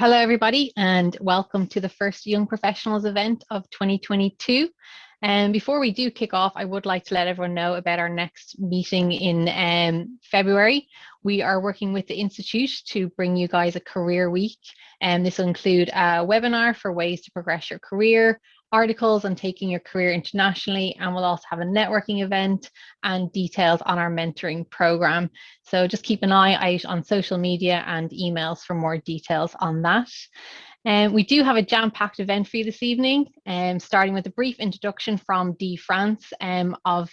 Hello, everybody, and welcome to the first Young Professionals event of 2022. And before we do kick off, I would like to let everyone know about our next meeting in February. We are working with the Institute to bring you guys a career week, and this will include a webinar for ways to progress your career, articles on taking your career internationally, and we'll also have a networking event and details on our mentoring program. So just keep an eye out on social media and emails for more details on that. We do have a jam-packed event for you this evening, starting with a brief introduction from Dee France of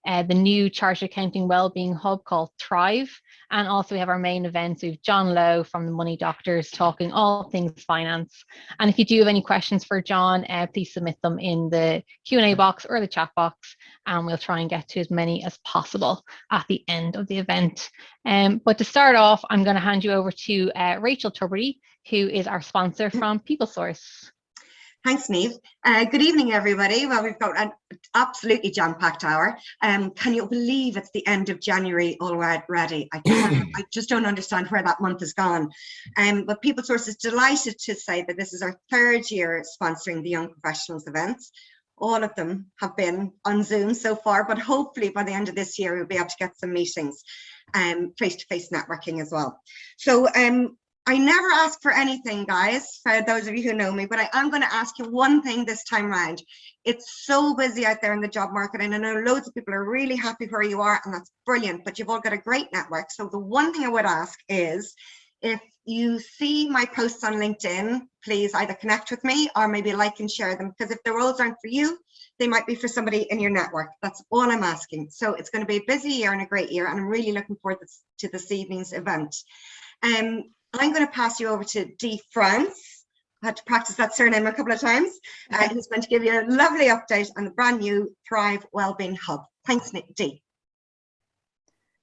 the new Chartered Accounting Wellbeing Hub called Thrive. And also we have our main events. We have John Lowe from the Money Doctors talking all things finance. And if you do have any questions for John, please submit them in the Q&A box or the chat box, and we'll try and get to as many as possible at the end of the event. But to start off, I'm going to hand you over to Rachel Tuberty, who is our sponsor from PeopleSource. Thanks, Niamh. Good evening, everybody. Well, we've got an absolutely jam-packed hour. Can you believe it's the end of January already? I just don't understand where that month has gone. But PeopleSource is delighted to say that this is our third year sponsoring the Young Professionals events. All of them have been on Zoom so far, but hopefully by the end of this year, we'll be able to get some meetings, face-to-face networking as well. So I never ask for anything, guys, for those of you who know me, but I am going to ask you one thing this time around. It's so busy out there in the job market, and I know loads of people are really happy where you are, and that's brilliant, but you've all got a great network. So the one thing I would ask is, if you see my posts on LinkedIn, please either connect with me or maybe like and share them, because if the roles aren't for you, they might be for somebody in your network. That's all I'm asking. So it's going to be a busy year and a great year, and I'm really looking forward to this evening's event. I'm going to pass you over to Dee France. I had to practice that surname a couple of times. Who's going to give you a lovely update on the brand new Thrive Wellbeing Hub. Thanks, Dee.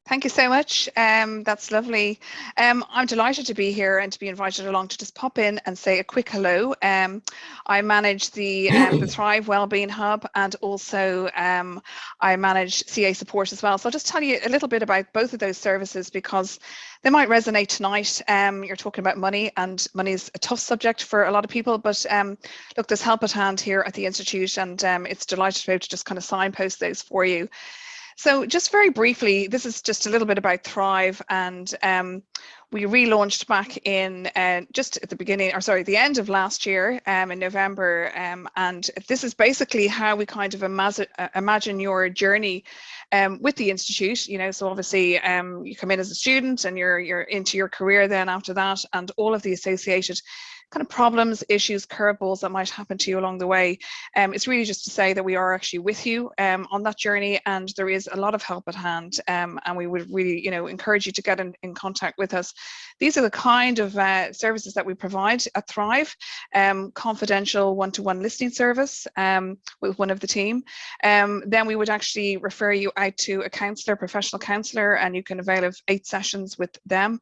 Thank you so much. That's lovely. I'm delighted to be here and to be invited along to just pop in and say a quick hello. I manage the Thrive Wellbeing Hub, and also I manage CA support as well. So I'll just tell you a little bit about both of those services, because they might resonate tonight. You're talking about money, and money is a tough subject for a lot of people, but look, there's help at hand here at the Institute, and it's delighted to be able to just kind of signpost those for you. So just very briefly, this is just a little bit about Thrive, and we relaunched back in just at the beginning, or sorry, the end of last year in November, and this is basically how we kind of imagine your journey with the Institute. You know, so obviously you come in as a student and you're into your career then after that, and all of the associated kind of problems, issues, curveballs that might happen to you along the way. It's really just to say that we are actually with you on that journey, and there is a lot of help at hand, and we would really, encourage you to get in contact with us. These are the kind of services that we provide at Thrive: confidential one-to-one listening service with one of the team. Then we would actually refer you out to a counsellor, professional counsellor, and you can avail of 8 sessions with them.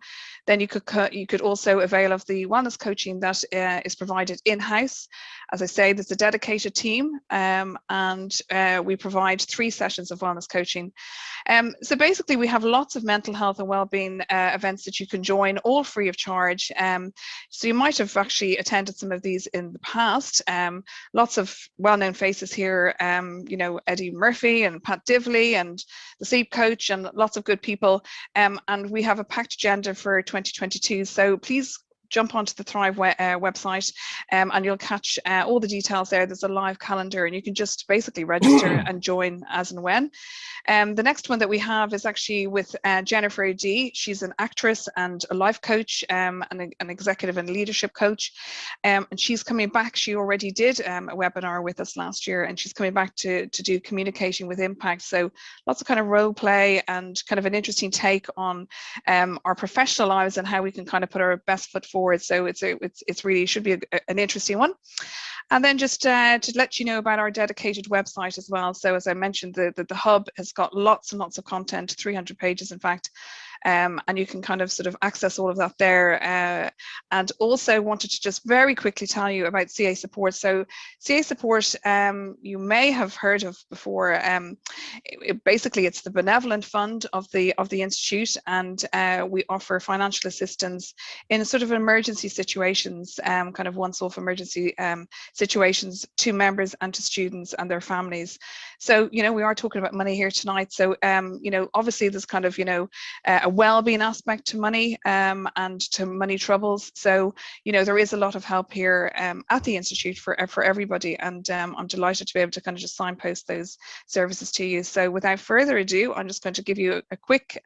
Then you could also avail of the wellness coaching that is provided in-house. As I say, there's a dedicated team, and we provide 3 sessions of wellness coaching. So basically, we have lots of mental health and wellbeing events that you can join, all free of charge. So you might have actually attended some of these in the past. Lots of well-known faces here, Eddie Murphy and Pat Divley and the Sleep Coach, and lots of good people. And we have a packed agenda for 2022. So please jump onto the Thrive website, and you'll catch all the details there. There's a live calendar, and you can just basically register and join as and when. The next one that we have is actually with Jennifer O'D. She's an actress and a life coach, and an executive and leadership coach. And she's coming back. She already did a webinar with us last year, and she's coming back to do communication with impact. So lots of kind of role play and kind of an interesting take on our professional lives and how we can kind of put our best foot forward. So it's really should be an interesting one. And then just to let you know about our dedicated website as well. So as I mentioned, the hub has got lots and lots of content, 300 pages in fact, and you can kind of sort of access all of that there. And also wanted to just very quickly tell you about CA Support. So CA Support, you may have heard of before. Basically, it's the benevolent fund of the institute, and we offer financial assistance in sort of emergency situations, kind of once-off emergency situations to members and to students and their families. So, you know, we are talking about money here tonight. So, you know, obviously there's kind of, you know, a well-being aspect to money and to money troubles. So, you know, there is a lot of help here at the institute for everybody, and I'm delighted to be able to kind of just signpost those services to you. So without further ado, I'm just going to give you a quick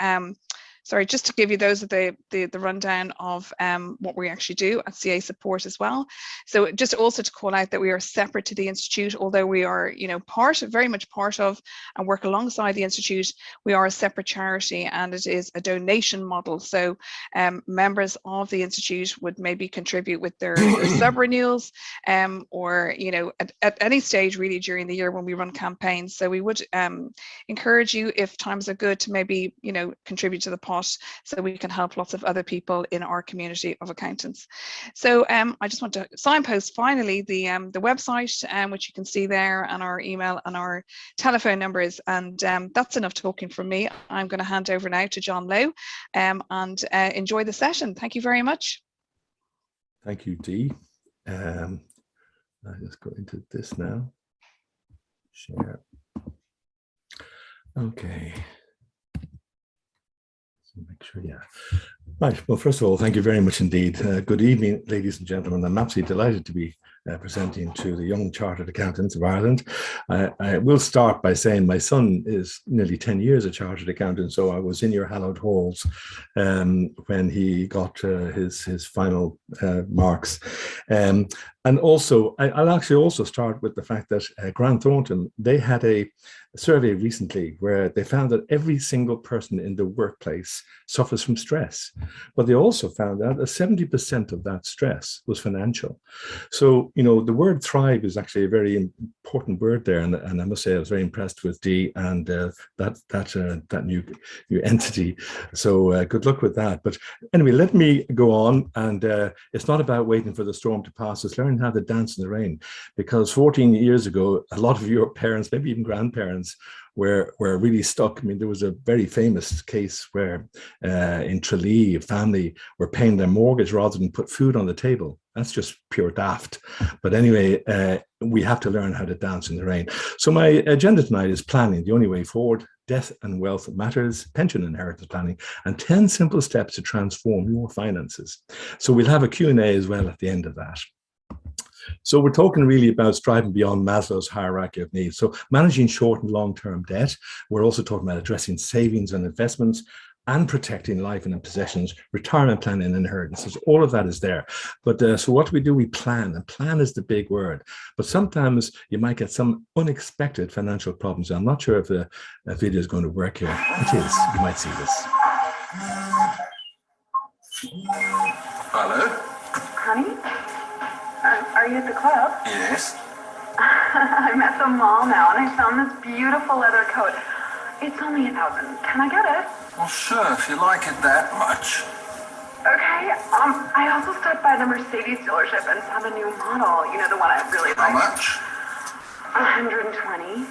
just to give you those of the rundown of what we actually do at CA Support as well. So just also to call out that we are separate to the Institute, although we are, you know, very much part of and work alongside the Institute. We are a separate charity, and it is a donation model. So members of the Institute would maybe contribute with their sub-renewals, or, you know, at any stage really during the year when we run campaigns. So we would encourage you, if times are good, to maybe, you know, contribute to the pot so we can help lots of other people in our community of accountants. So I just want to signpost finally the website, which you can see there, and our email and our telephone numbers. And that's enough talking from me. I'm going to hand over now to John Lowe, and enjoy the session. Thank you very much. Thank you, Dee. I just go into this now. Share. Okay. Make sure, yeah. Right. Well, first of all, thank you very much indeed. Good evening, ladies and gentlemen. I'm absolutely delighted to be presenting to the Young Chartered Accountants of Ireland. I will start by saying my son is nearly 10 years a chartered accountant, so I was in your hallowed halls when he got his final marks. And also, I'll actually also start with the fact that Grant Thornton, they had a survey recently where they found that every single person in the workplace suffers from stress. But they also found out that 70% of that stress was financial. So, you know, the word thrive is actually a very important word there. And I must say I was very impressed with Dee and that new entity. So good luck with that. But anyway, let me go on. And it's not about waiting for the storm to pass. It's learning how to dance in the rain. Because 14 years ago, a lot of your parents, maybe even grandparents, were really stuck. I mean, there was a very famous case where in Tralee, a family were paying their mortgage rather than put food on the table. That's just pure daft. But anyway, we have to learn how to dance in the rain. So my agenda tonight is planning, the only way forward, death and wealth matters, pension inheritance planning, and 10 simple steps to transform your finances. So we'll have a Q&A as well at the end of that. So we're talking really about striving beyond Maslow's hierarchy of needs. So managing short and long-term debt. We're also talking about addressing savings and investments and protecting life and possessions, retirement planning and inheritances. All of that is there. But so what do? We plan, and plan is the big word. But sometimes you might get some unexpected financial problems. I'm not sure if the video is going to work here. It is. You might see this. Hello? Honey? Are you at the club? Yes. I'm at the mall now, and I found this beautiful leather coat. It's only $1,000. Can I get it? Well, sure, if you like it that much. Okay. I also stopped by the Mercedes dealership and saw the new model. You know, the one I really like. How much? $120.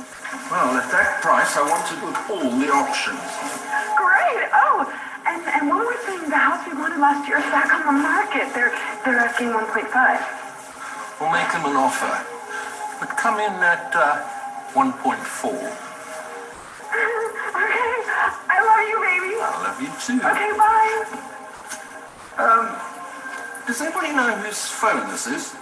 Well, at that price, I want it with all the options. Great. Oh, and one more thing. The house we wanted last year is back on the market. They're asking 1.5. We'll make them an offer. But come in at 1.4. Okay. I love you, baby. I love you too. Okay, bye. Does anybody know whose phone this is?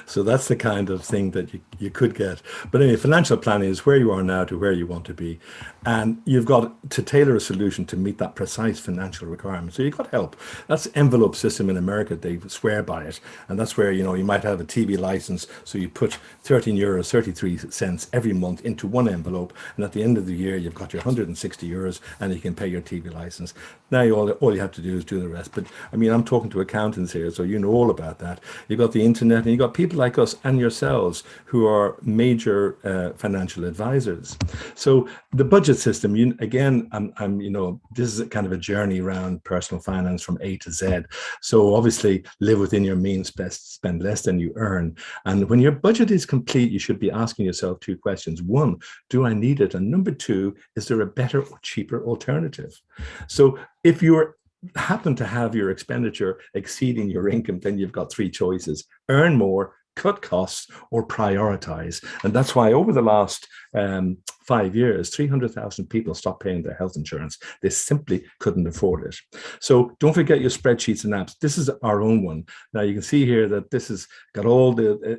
So that's the kind of thing that you could get. But anyway, financial planning is where you are now to where you want to be. And you've got to tailor a solution to meet that precise financial requirement. So you've got help. That's envelope system in America. They swear by it. And that's where, you know, you might have a TV license. So you put €13.33 every month into one envelope. And at the end of the year, you've got your €160 and you can pay your TV license. Now all you have to do is do the rest. But I mean, I'm talking to accountants here, so you know all about that. You've got the internet and you've got people like us and yourselves who your major financial advisors. So the budget system, again, this is kind of a journey around personal finance from A to Z. So obviously live within your means, best spend less than you earn. And when your budget is complete, you should be asking yourself two questions. One, do I need it? And number two, is there a better or cheaper alternative? So if you happen to have your expenditure exceeding your income, then you've got three choices: earn more, cut costs, or prioritize. And that's why over the last 5 years, 300,000 people stopped paying their health insurance. They simply couldn't afford it. So don't forget your spreadsheets and apps. This is our own one. Now you can see here that this has got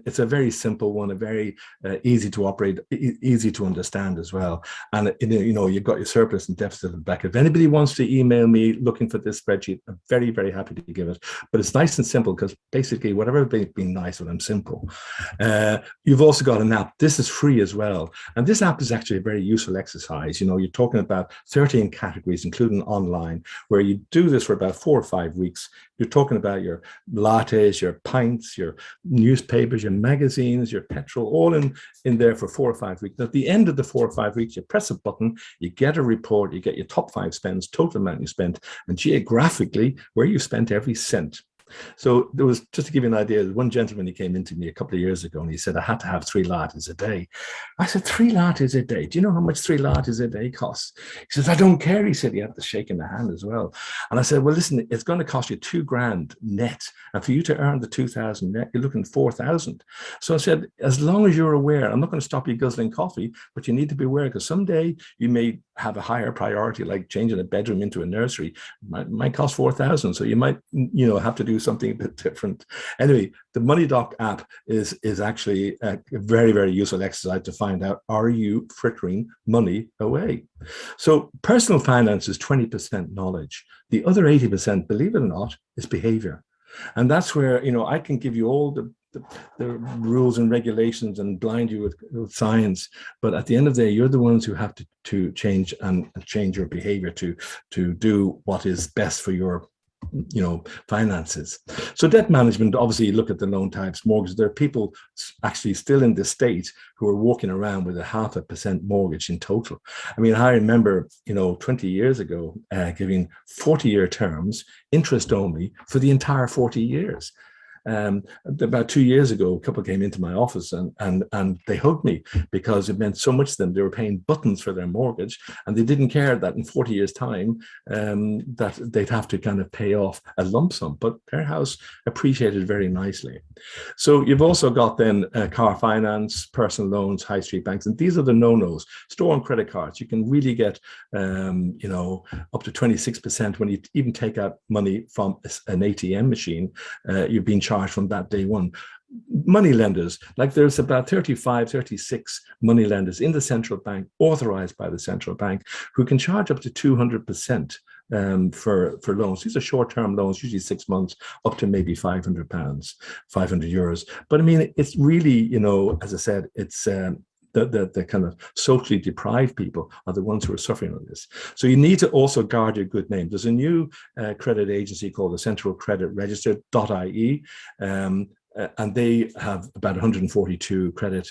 it's a very simple one, a very easy to operate, easy to understand as well. And you've got your surplus and deficit and back. If anybody wants to email me looking for this spreadsheet, I'm very, very happy to give it. But it's nice and simple, because basically whatever being nice when I'm simple. You've also got an app. This is free as well. And this app is actually a very useful exercise. You're talking about 13 categories, including online, where you do this for about 4 or 5 weeks. You're talking about your lattes, your pints, your newspapers, your magazines, your petrol, all in there for 4 or 5 weeks. At the end of the 4 or 5 weeks, you press a button, you get a report, you get your top 5 spends, total amount you spent, and geographically where you spent every cent. So there was, just to give you an idea, one gentleman, he came into me a couple of years ago and he said, I had to have 3 lattes a day. I said, 3 lattes a day? Do you know how much 3 lattes a day costs? He says, I don't care. He said, he had to shake in the hand as well. And I said, well, listen, it's going to cost you $2,000 net. And for you to earn the 2,000 net, you're looking at 4,000. So I said, as long as you're aware, I'm not going to stop you guzzling coffee, but you need to be aware, because someday you may have a higher priority, like changing a bedroom into a nursery. Might cost 4,000. So you might, have to do something a bit different. Anyway, the Money Doc app is actually a very, very useful exercise to find out, are you frittering money away? So personal finance is 20% knowledge. The other 80%, believe it or not, is behavior. And that's where, I can give you all the rules and regulations and blind you with science, but at the end of the day, you're the ones who have to change your behavior to do what is best for your finances. So debt management, obviously you look at the loan types, mortgages. There are people actually still in this state who are walking around with a 0.5% mortgage in total. I mean, I remember 20 years ago giving 40-year terms, interest only, for the entire 40 years. About 2 years ago, a couple came into my office and they hugged me, because it meant so much to them. They were paying buttons for their mortgage, and they didn't care that in 40 years' time that they'd have to kind of pay off a lump sum. But their house appreciated very nicely. So you've also got then car finance, personal loans, high street banks, and these are the no-nos. Store and credit cards. You can really get up to 26% when you even take out money from an ATM machine. You've been charged from that day one. Money lenders, like there's about 35, 36 money lenders in the central bank, authorized by the central bank, who can charge up to 200% for loans. These are short-term loans, usually 6 months, up to maybe £500, 500 euros. But I mean, it's really, as I said, it's the kind of socially deprived people are the ones who are suffering on this. So you need to also guard your good name. There's a new credit agency called the Central Credit Register.ie, and they have about 142 credit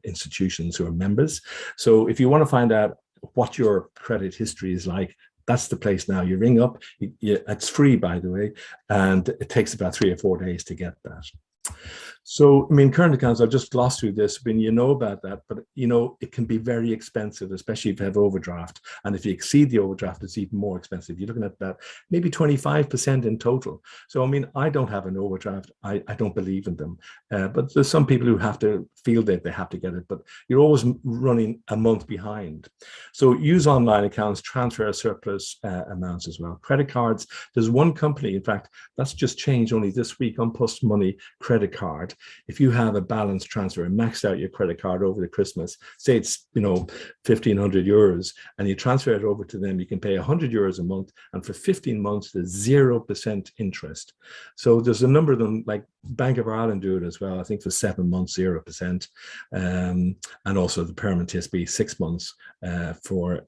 institutions who are members. So if you want to find out what your credit history is like, that's the place now. You ring up, it's free, by the way, and it takes about 3 or 4 days to get that. So, I mean, current accounts, I've just glossed through this, when you know about that, but it can be very expensive, especially if you have overdraft. And if you exceed the overdraft, it's even more expensive. You're looking at that maybe 25% in total. So, I mean, I don't have an overdraft. I don't believe in them. But there's some people who have to feel that they have to get it, but you're always running a month behind. So use online accounts, transfer surplus amounts as well. Credit cards, there's one company, in fact, that's just changed only this week, on Post Money credit card. If you have a balance transfer and maxed out your credit card over the Christmas, say it's 1,500 euros, and you transfer it over to them, you can pay 100 euros a month, and for 15 months there's 0% interest. So there's a number of them, like Bank of Ireland do it as well. I think for 7 months 0%, and also the permanent TSB 6 months for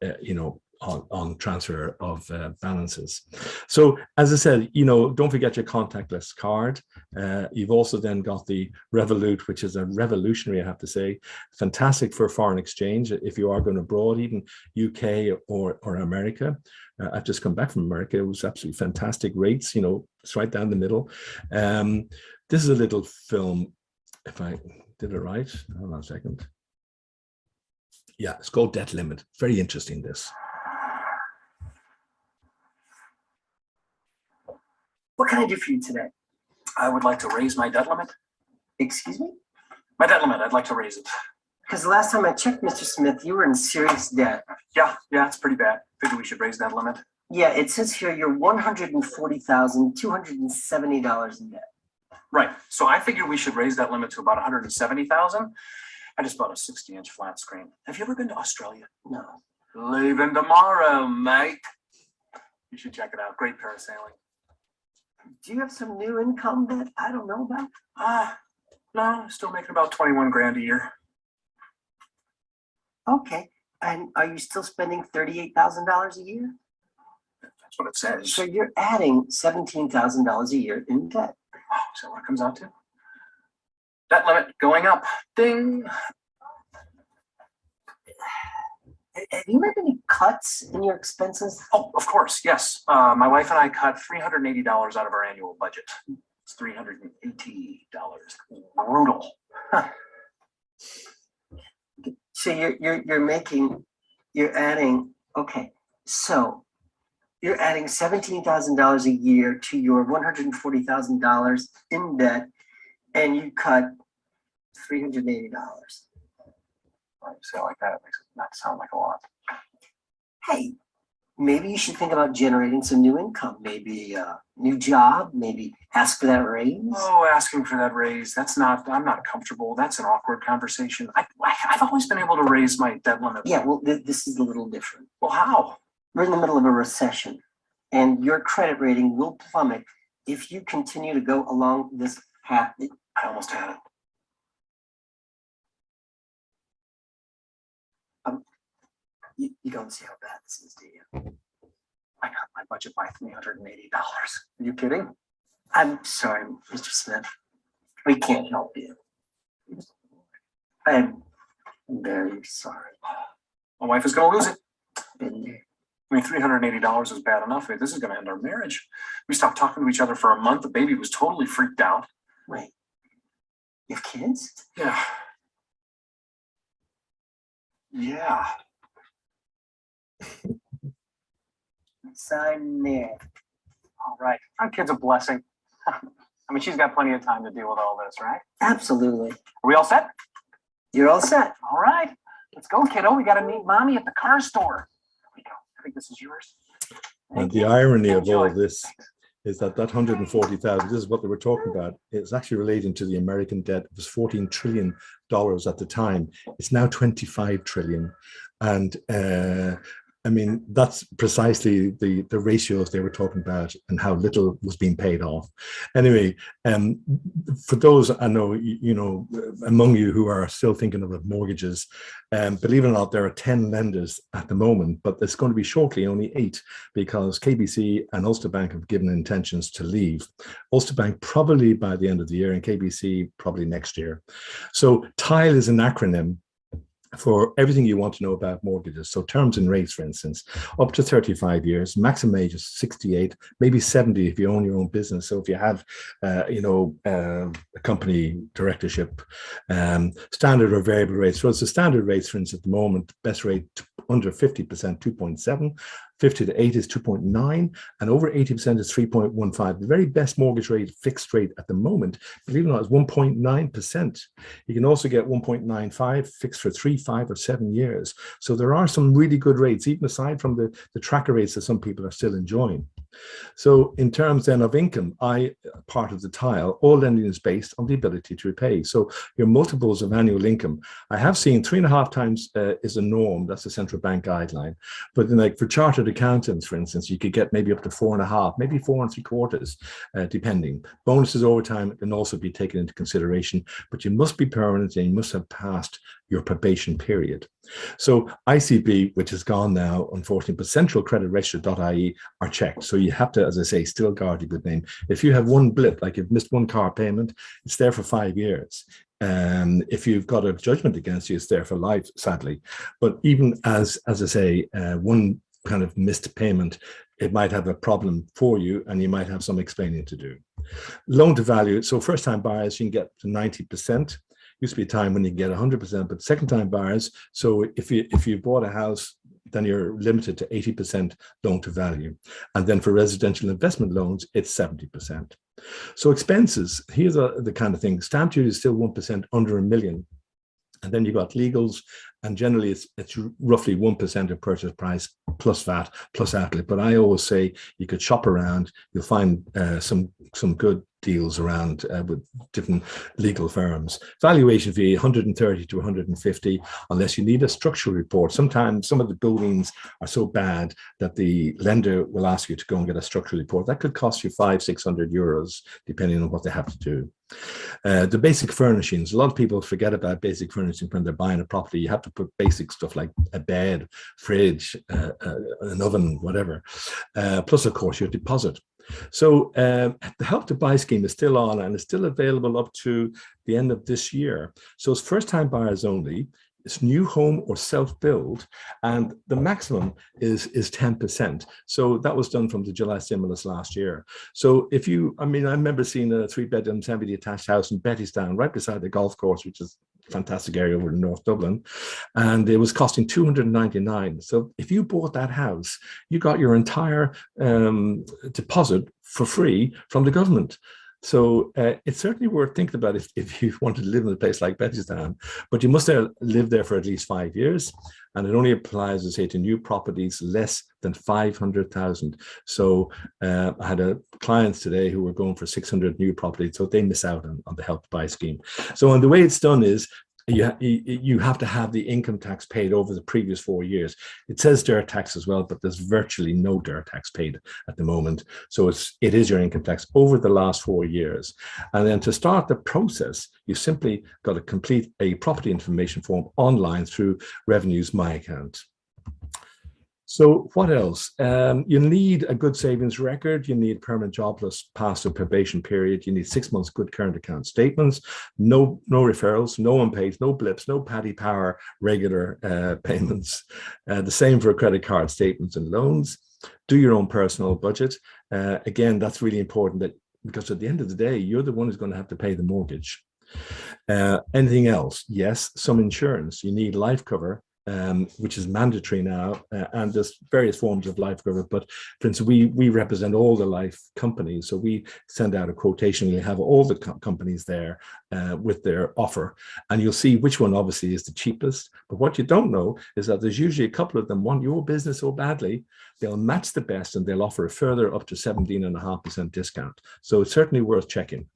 on transfer of balances. So as I said, don't forget your contactless card. You've also then got the Revolut, which is a revolutionary, I have to say, fantastic for foreign exchange if you are going abroad, even UK or America. I've just come back from America. It was absolutely fantastic rates, it's right down the middle. This is a little film, if I did it right. Hold on a second. Yeah, it's called Debt Limit. Very interesting, this. What can I do for you today? I would like to raise my debt limit. Excuse me? My debt limit, I'd like to raise it. Because the last time I checked, Mr. Smith, you were in serious debt. Yeah, it's pretty bad. Figure we should raise that limit. Yeah, it says here you're $140,270 in debt. Right. So I figured we should raise that limit to about 170,000. I just bought a 60-inch flat screen. Have you ever been to Australia? No. Leaving tomorrow, mate. You should check it out. Great parasailing. Do you have some new income that I don't know about? No, still making about 21 grand a year. Okay. And are you still spending $38,000 a year? That's what it says. So you're adding $17,000 a year in debt. Oh, is that what it comes out to? Debt limit going up. Ding. Have you made any cuts in your expenses? Oh, of course, yes. My wife and I cut $380 out of our annual budget. It's $380. Brutal. Huh. So you're adding, okay, so you're adding $17,000 a year to your $140,000 in debt, and you cut $380. When you say it like that, it makes it not sound like a lot. Hey, maybe you should think about generating some new income, maybe a new job, maybe ask for that raise. Oh, asking for that raise, I'm not comfortable. That's an awkward conversation. I've always been able to raise my debt limit. Yeah, well, this is a little different. Well, how? We're in the middle of a recession, and your credit rating will plummet if you continue to go along this path. I almost had it. You don't see how bad this is, do you? I cut my budget by $380. Are you kidding? I'm sorry, Mr. Smith. We can't help you. I'm very sorry. My wife is going to lose it. Been there. I mean, $380 is bad enough. This is going to end our marriage. We stopped talking to each other for a month. The baby was totally freaked out. Wait, you have kids? Yeah. Yeah. Sign there. All right. Our kid's a blessing. I mean, she's got plenty of time to deal with all this, right? Absolutely. Are we all set? You're all set. All right. Let's go, kiddo. We got to meet mommy at the car store. Here we go. I think this is yours. And the irony of all this is that 140,000, this is what they were talking about. It's actually relating to the American debt. It was $14 trillion at the time. It's now 25 trillion. And I mean, that's precisely the ratios they were talking about and how little was being paid off. Anyway, for those I know, among you who are still thinking about mortgages, believe it or not, there are 10 lenders at the moment, but there's going to be shortly only 8 because KBC and Ulster Bank have given intentions to leave. Ulster Bank probably by the end of the year and KBC probably next year. So TILE is an acronym for everything you want to know about mortgages. So terms and rates, for instance, up to 35 years, maximum age is 68, maybe 70 if you own your own business. So if you have, a company directorship, standard or variable rates. So it's the standard rates, for instance, at the moment, best rate under 50%, 2.7, 50 to 80 is 2.9, and over 80% is 3.15. The very best mortgage rate, fixed rate at the moment, believe it or not, is 1.9%. You can also get 1.95 fixed for 3, 5, or 7 years. So there are some really good rates, even aside from the tracker rates that some people are still enjoying. So in terms then of income, part of the TILE, all lending is based on the ability to repay. So your multiples of annual income, I have seen 3.5 times is a norm. That's the central bank guideline. But then, like for chartered accountants, for instance, you could get maybe up to 4.5, maybe 4.75, depending. Bonuses over time can also be taken into consideration, but you must be permanent and you must have passed your probation period. So ICB, which is gone now, unfortunately, but centralcreditregister.ie are checked. So you have to, as I say, still guard your good name. If you have one blip, like you've missed one car payment, it's there for 5 years. If you've got a judgment against you, it's there for life, sadly. But even as I say, one kind of missed payment, it might have a problem for you, and you might have some explaining to do. Loan to value. So first time buyers, you can get to 90%. Used to be a time when you get 100%, but second time buyers. So if you bought a house, then you're limited to 80% loan to value. And then for residential investment loans, it's 70%. So expenses, here's the kind of thing. Stamp duty is still 1% under $1 million. And then you've got legals, and generally it's roughly 1% of purchase price plus VAT plus outlet. But I always say you could shop around, you'll find some good deals around with different legal firms. Valuation fee 130 to 150, unless you need a structural report. Sometimes some of the buildings are so bad that the lender will ask you to go and get a structural report. That could cost you 500-600 euros, depending on what they have to do. The basic furnishings. A lot of people forget about basic furnishing when they're buying a property. You have to put basic stuff like a bed, fridge, an oven, whatever. Plus, of course, your deposit. So the Help to Buy scheme is still on, and it's still available up to the end of this year. So it's first-time buyers only. It's new home or self-build, and the maximum is 10%. So that was done from the July stimulus last year. So if you, I remember seeing a 3-bedroom semi-detached house in Bettystown, right beside the golf course, which is a fantastic area over in North Dublin, and it was costing 299. So if you bought that house, you got your entire deposit for free from the government. So it's certainly worth thinking about if you want to live in a place like Bettystown, but you must live there for at least 5 years, and it only applies, as I say, to new properties less than 500,000. So I had clients today who were going for 600 new properties, so they miss out on the Help to Buy scheme. So and the way it's done is you have to have the income tax paid over the previous 4 years. It says dirt tax as well, but there's virtually no dirt tax paid at the moment. So it is your income tax over the last 4 years. And then to start the process, you simply got to complete a property information form online through Revenue's My Account. So what else? You need a good savings record. You need permanent job plus pass the probation period. You need 6 months good current account statements, no referrals, no unpaid, no blips, no Paddy Power regular payments. The same for credit card statements and loans. Do your own personal budget. Again, that's really important because at the end of the day, you're the one who's going to have to pay the mortgage. Anything else? Yes, some insurance. You need life cover. Which is mandatory now, and there's various forms of life cover. But for instance, we represent all the life companies, so we send out a quotation. We have all the companies there with their offer, and you'll see which one obviously is the cheapest. But what you don't know is that there's usually a couple of them want your business so badly, they'll match the best, and they'll offer a further up to 17.5% discount. So it's certainly worth checking.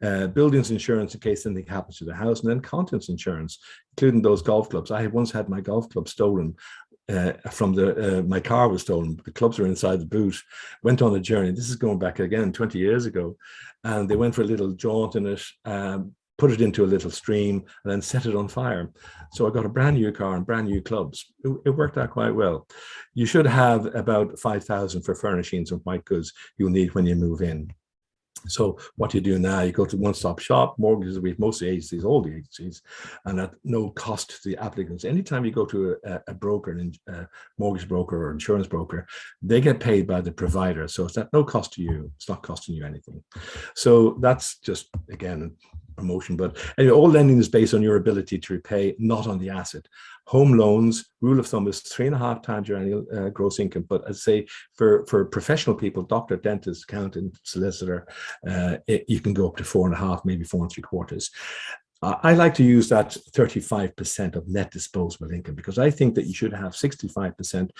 Buildings insurance in case anything happens to the house, and then contents insurance, including those golf clubs. I once had my golf club stolen from my car was stolen. The clubs were inside the boot. Went on a journey. This is going back again 20 years ago, and they went for a little jaunt in it, put it into a little stream, and then set it on fire. So I got a brand new car and brand new clubs. It worked out quite well. You should have about 5,000 for furnishings and white goods you'll need when you move in. So what you do now, you go to one-stop shop, mortgages with most of the agencies, all the agencies, and at no cost to the applicants. Anytime you go to a broker, a mortgage broker or insurance broker, they get paid by the provider. So it's at no cost to you. It's not costing you anything. So that's just, again, promotion. But anyway, all lending is based on your ability to repay, not on the asset. Home loans, rule of thumb is 3.5 times your annual gross income. But I'd say for professional people, doctor, dentist, accountant, solicitor, you can go up to 4.5, maybe 4 3/4. I like to use that 35% of net disposable income, because I think that you should have 65%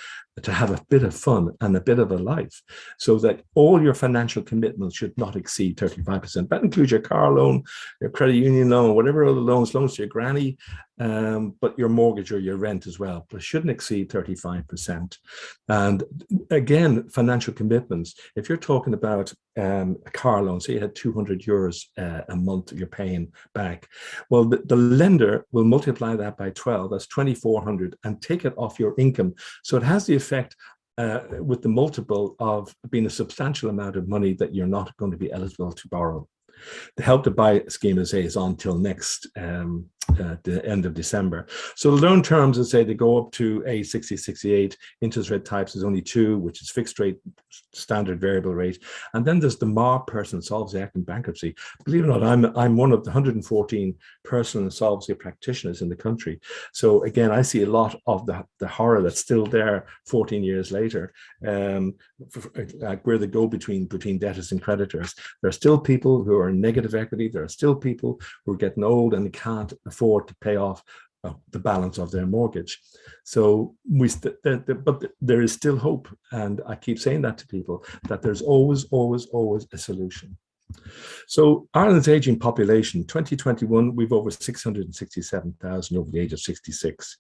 to have a bit of fun and a bit of a life, so that all your financial commitments should not exceed 35%. That includes your car loan, your credit union loan, whatever other loans to your granny, but your mortgage or your rent as well, but it shouldn't exceed 35%. And again, financial commitments, if you're talking about a car loan, say you had 200 euros a month you're paying back, Well, the lender will multiply that by 12, that's 2,400, and take it off your income. So it has the effect with the multiple of being a substantial amount of money that you're not going to be eligible to borrow. The Help to Buy scheme, as I say, is on till next the end of December. So the loan terms, as I say, they go up to A60, 68. Interest rate types is only 2, which is fixed rate, standard variable rate. And then there's the MAR person insolvency act and bankruptcy. Believe it or not, I'm one of the 114 personal insolvency practitioners in the country. So again, I see a lot of the horror that's still there 14 years later, where they go between debtors and creditors. There are still people who are in negative equity. There are still people who are getting old and can't afford to pay off the balance of their mortgage. So but there is still hope, and I keep saying that to people, that there's always a solution. So Ireland's aging population, 2021, we've over 667,000 over the age of 66.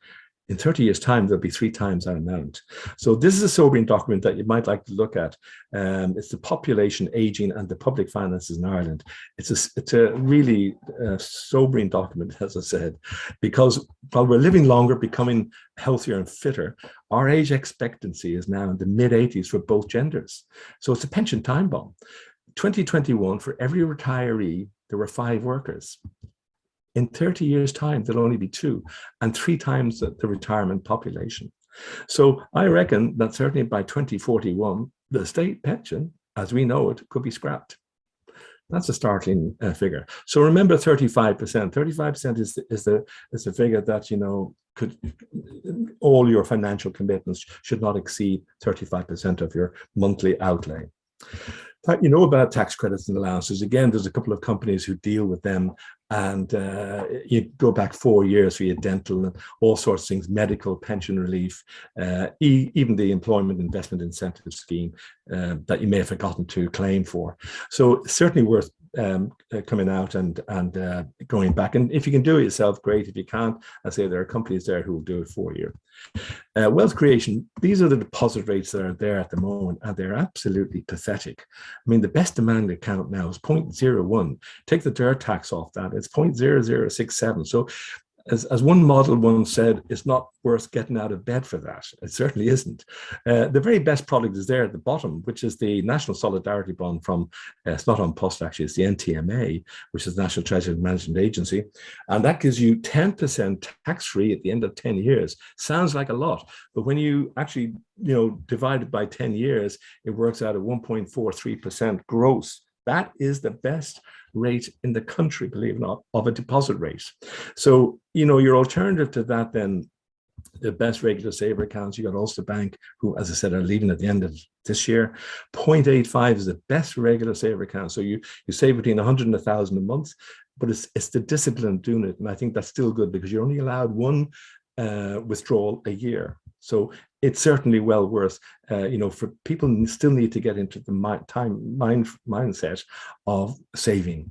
In 30 years' time, there'll be 3 times that amount. So this is a sobering document that you might like to look at. It's the population aging and the public finances in Ireland. It's a really sobering document, as I said, because while we're living longer, becoming healthier and fitter, our age expectancy is now in the mid-80s for both genders. So it's a pension time bomb. 2021, for every retiree, there were 5 workers. In 30 years' time, there'll only be 2, and 3 times the retirement population. So I reckon that certainly by 2041, the state pension, as we know it, could be scrapped. That's a startling figure. So remember 35%. 35% is the figure that, you know, could, all your financial commitments should not exceed 35% of your monthly outlay. You know about tax credits and allowances. Again, there's a couple of companies who deal with them, and you go back 4 years for your dental and all sorts of things, medical, pension relief, even the employment investment incentive scheme that you may have forgotten to claim for. So certainly worth coming out and going back. And if you can do it yourself, great. If you can't, I say there are companies there who will do it for you. Wealth creation, these are the deposit rates that are there at the moment, and they're absolutely pathetic. I mean, the best demand account now is 0.01. Take the dirt tax off that, it's 0.0067. So as one model once said, it's not worth getting out of bed for that. It certainly isn't. The very best product is there at the bottom, which is the National Solidarity Bond from, it's not on post actually, it's the NTMA, which is the National Treasury Management Agency. And that gives you 10% tax-free at the end of 10 years. Sounds like a lot, but when you actually, you know, divide it by 10 years, it works out at 1.43% gross. That is the best rate in the country, believe it or not, of a deposit rate. So, you know, your alternative to that then, the best regular saver accounts, you got Ulster Bank, who, as I said, are leaving at the end of this year. 0.85 is the best regular saver account. So you save between 100 and 1,000 a month, but it's the discipline doing it. And I think that's still good because you're only allowed 1 withdrawal a year. So it's certainly well worth, you know, for people still need to get into the mindset of saving.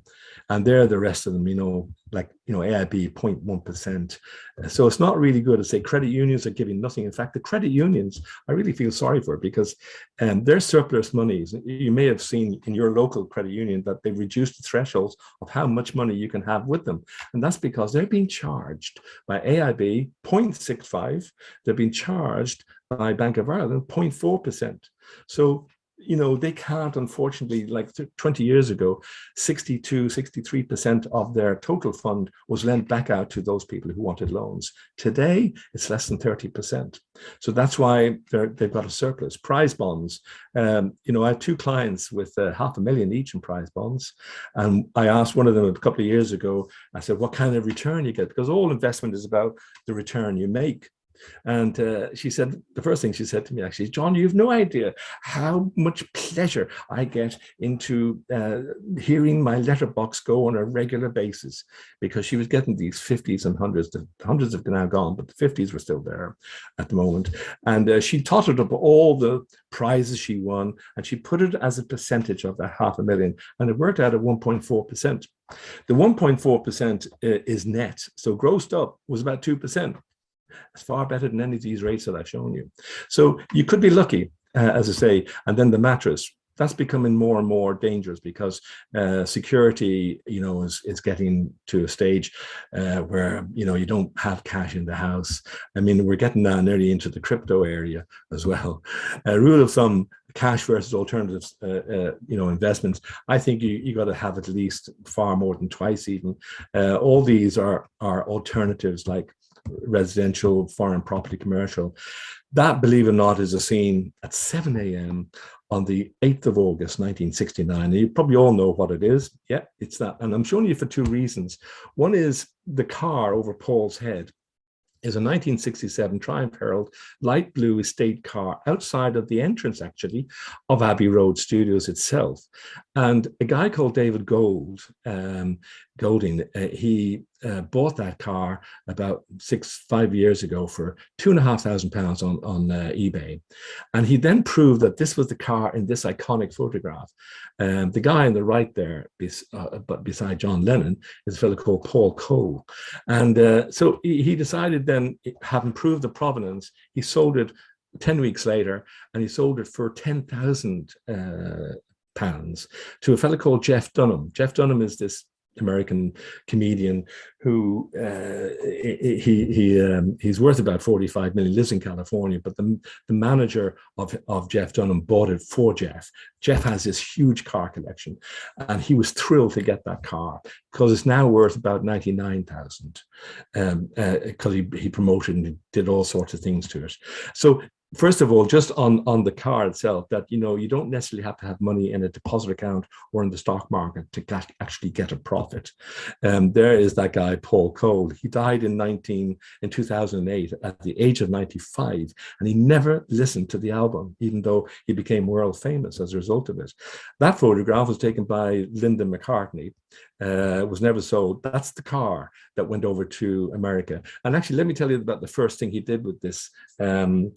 And there are the rest of them, you know, like, you know, AIB 0.1%. So it's not really good to say credit unions are giving nothing. In fact, the credit unions, I really feel sorry for because their surplus monies, you may have seen in your local credit union that they've reduced the thresholds of how much money you can have with them. And that's because they're being charged by AIB 0.65. They're being charged by Bank of Ireland 0.4%. So, you know, they can't, unfortunately, like 20 years ago, 63% of their total fund was lent back out to those people who wanted loans. Today, it's less than 30%. So that's why they've got a surplus. Prize bonds, you know, I have 2 clients with $500,000 each in prize bonds. And I asked one of them a couple of years ago, I said, what kind of return you get? Because all investment is about the return you make. And she said, the first thing she said to me actually, John, you have no idea how much pleasure I get into hearing my letterbox go on a regular basis, because she was getting these 50s and 100s. The 100s have now gone, but the 50s were still there at the moment. And she totted up all the prizes she won, and she put it as a percentage of that $500,000, and it worked out at 1.4%. The 1.4% is net, so grossed up was about 2%. It's far better than any of these rates that I've shown you. So you could be lucky, as I say, and then the mattress. that's becoming more and more dangerous because security, is getting to a stage where, you don't have cash in the house. I mean, we're getting now nearly into the crypto area as well. Rule of thumb, cash versus alternatives, investments. I think you got to have at least far more than twice even. All these are alternatives like residential, foreign property, commercial. That, believe it or not, is a scene at 7 a.m. on the 8th of August, 1969. And you probably all know what it is. Yeah, it's that. And I'm showing you for two reasons. One is the car over Paul's head is a 1967 Triumph Herald light blue estate car outside of the entrance, actually, of Abbey Road Studios itself. And a guy called David Golding, he bought that car about 5 years ago for £2,500 on eBay. And he then proved that this was the car in this iconic photograph. The guy on the right there, but beside John Lennon, is a fellow called Paul Cole. And so he decided then, having proved the provenance, he sold it 10 weeks later, and he sold it for £10,000 to a fellow called Jeff Dunham. Jeff Dunham is this American comedian who he's worth about 45 million, lives in California, but the manager of Jeff Dunham bought it for Jeff. Jeff has this huge car collection, and he was thrilled to get that car because it's now worth about 99,000 because he promoted and did all sorts of things to it. So first of all, just on the car itself, that, you don't necessarily have to have money in a deposit account or in the stock market to actually get a profit. There is that guy, Paul Cole. He died in 2008 at the age of 95, and he never listened to the album, even though he became world famous as a result of it. That photograph was taken by Linda McCartney. Was never sold. That's the car that went over to America. And actually, let me tell you about the first thing he did with this, the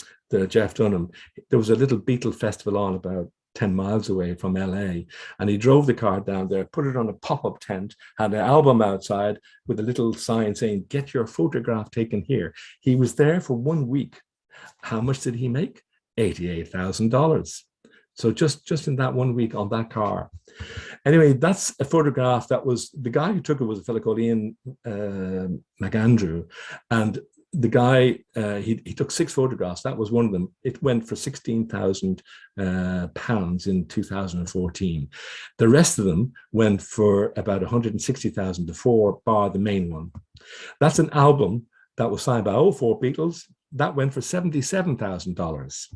Jeff Dunham. There was a little Beatle festival on about 10 miles away from LA, and he drove the car down there, put it on a pop-up tent, had an album outside with a little sign saying, "Get your photograph taken here." He was there for 1 week. How much did he make? $88,000. So just in that 1 week on that car. Anyway, that's a photograph that was, the guy who took it was a fellow called Ian McAndrew. And the guy, he took 6 photographs. That was one of them. It went for £16,000 in 2014. The rest of them went for about 160,000 to 4, bar the main one. That's an album that was signed by all 4 Beatles. That went for $77,000.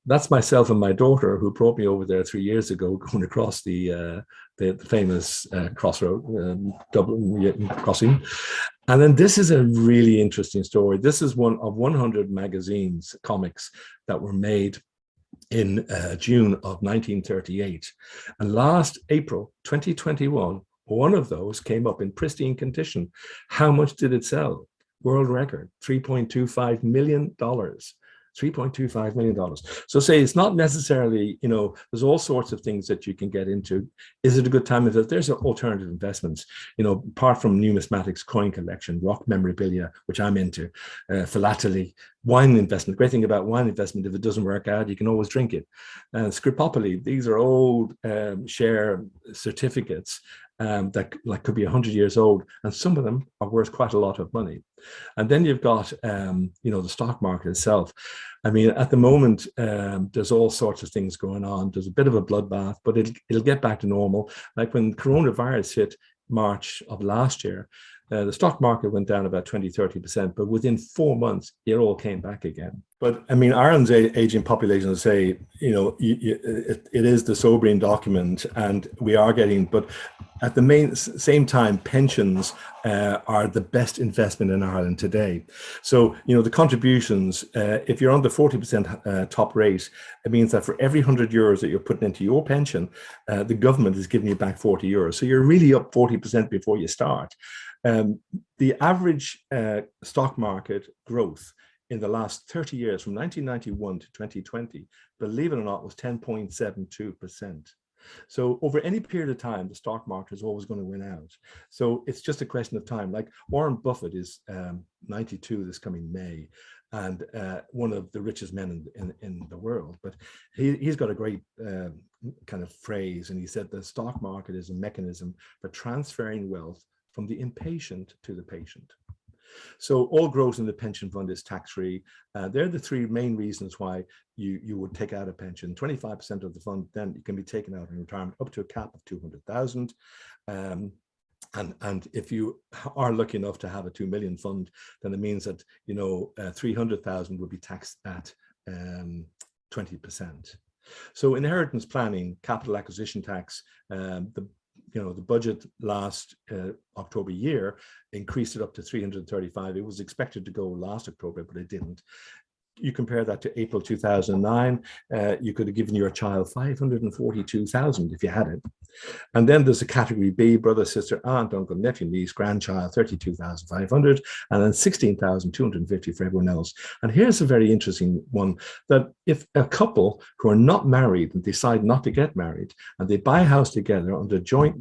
That's myself and my daughter, who brought me over there 3 years ago, going across the famous crossroad, Dublin crossing. And then this is a really interesting story. This is one of 100 magazines, comics, that were made in June of 1938. And last April 2021, one of those came up in pristine condition. How much did it sell? World record, $3.25 million. $3.25 million. So say it's not necessarily, there's all sorts of things that you can get into. Is it a good time? There's alternative investments, apart from numismatics, coin collection, rock memorabilia, which I'm into, philately, wine investment. Great thing about wine investment, if it doesn't work out, you can always drink it. And Scripopoly, these are old share certificates that could be 100 years old, and some of them are worth quite a lot of money. And then you've got, the stock market itself. I mean, at the moment, there's all sorts of things going on. There's a bit of a bloodbath, but it'll get back to normal. Like when coronavirus hit March of last year, the stock market went down about 20-30%, but within 4 months, it all came back again. But I mean, Ireland's aging population, say, it is the sobering document, and we are getting, but at the same time, pensions are the best investment in Ireland today. So, the contributions, if you're on the 40% top rate, it means that for every €100 that you're putting into your pension, the government is giving you back €40. So you're really up 40% before you start. The average stock market growth in the last 30 years, from 1991 to 2020, believe it or not, was 10.72%. So over any period of time, the stock market is always going to win out. So it's just a question of time. Like Warren Buffett is 92 this coming May, and one of the richest men in the world. But he's got a great kind of phrase, and he said the stock market is a mechanism for transferring wealth from the impatient to the patient. So all growth in the pension fund is tax-free. They're the three main reasons why you would take out a pension. 25% of the fund then it can be taken out in retirement up to a cap of 200,000. And if you are lucky enough to have a 2 million fund, then it means that 300,000 would be taxed at 20%. So inheritance planning, capital acquisition tax, the budget last October year increased it up to 335. It was expected to go last October, but it didn't. You compare that to April 2009, you could have given your child 542,000 if you had it. And then there's a category B, brother, sister, aunt, uncle, nephew, niece, grandchild, 32,500, and then 16,250 for everyone else. And here's a very interesting one, that if a couple who are not married and decide not to get married, and they buy a house together under joint